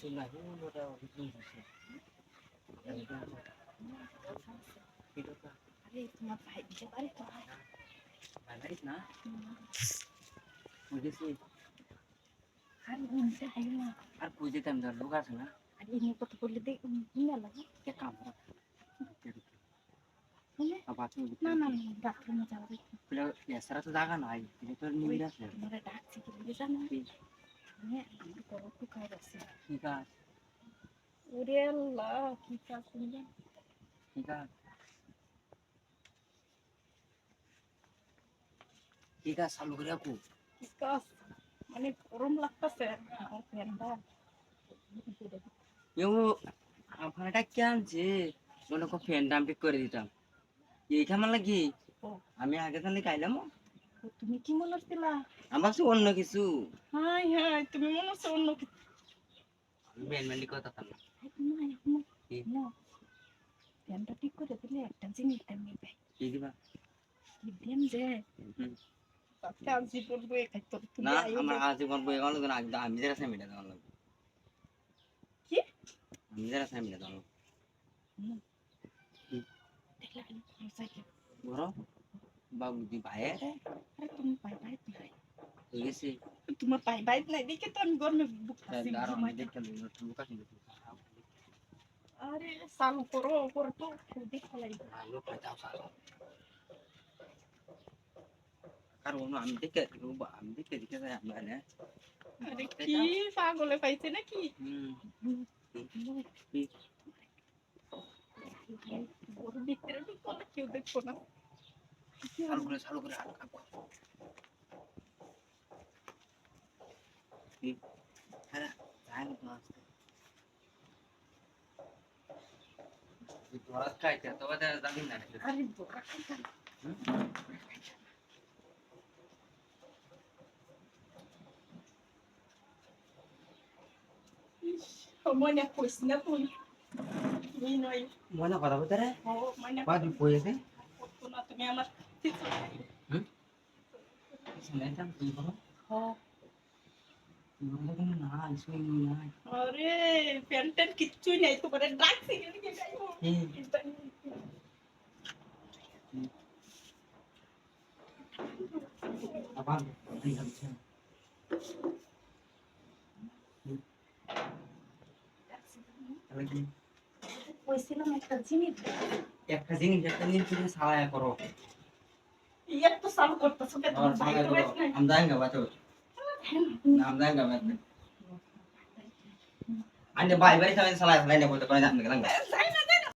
Sunnah itu udah itu sih. Itu kan. अरे तुम्हारा भाई जब अरे तुम्हारा Ada ना मुझे से हर उनसे है ना আর বুঝে তেম ধর লোক আছে না अरे इन्हें को तो बोले दे इन्हें लगा কে কাম सुने আবার তুমি ना ना ना बाथरूम में जाओ বলে এছাড়া তো জায়গা নাই এটা তো নিয়ে আছে तुम्हारा डाक से के लिए जाना मैं तो को कर रहा ঠিক আছে अरे अल्लाह की क्या सुन ঠিক আছে ঠিক আছে চালু করে রাখো इसका माने गरम लगता है और ठंडा কেউ আপনারটা কে আনছে মনে কো ফ্যান দাম ঠিক করে দিতাম এই খামার লাগি ओ আমি আগে তাহলে খাইলাম তুমি কি মনে করছিলা আমি ভাবছি অন্য কিছু হাই হাই তুমি মনে করছো অন্য কিছু আমি মেনমেনলি কথা না কি? না ফ্যানটা ঠিক করে দিলে একটা জিনিস তেমনি পাই কি দিবা কি দেন যে হুম। বাচ্চা জীবন বয়ে খাইতো তুমি না আইও আমার দে। আজীবন বই গেল না আমি যারা সামিটা দেওয়ার লাগবে কি আমি যারা সামিটা দেওয়ার লাগবে দেখলা আমি খরচ আইকে বড় বাবু দি ভাই আরে তুমি পাই পাই নাই ঠিক আছে তোমার পাই পাই নাই দেখে তো আমি গরমে বুকতাছি আর আমি দেখতে লুকা কিন্তু আরে চালু করো করে তো দেখো লাগবে লোক দাও সারা কারণ আমি দেখতে দেখে যাই আমরা না আরে কি পাগলে পাইছে নাকি ওর ভিতরে ঢুকো না কেউ দেখবো না চালু করে হ্যাঁ যাই না তোরা খাইতে তবে যাবি না আরে বোকা খাইতা মনে কইস না তুই তুই নয় মনে কথা বলতে রে ও মনে বাজু কইছে করতো না তুমি আমার শুনেতাম তুই বলো ও না শুই না আরে প্যান্টের কিচ্ছুই নাই তোমার ডাকছি এদিকে যাইবো আবার তুই যাচ্ছে কইছিলাম একটা জিনিস একটা জিনিস তুমি সারায়া করো ইয়ার তো চালু করতেছো কে তোমার ভাই তো বেশ নাই हम जाएंगे बातो हम जाएंगे बातो अन्य भाई भाई सलाह सलाह नहीं बोलते कोई जान नहीं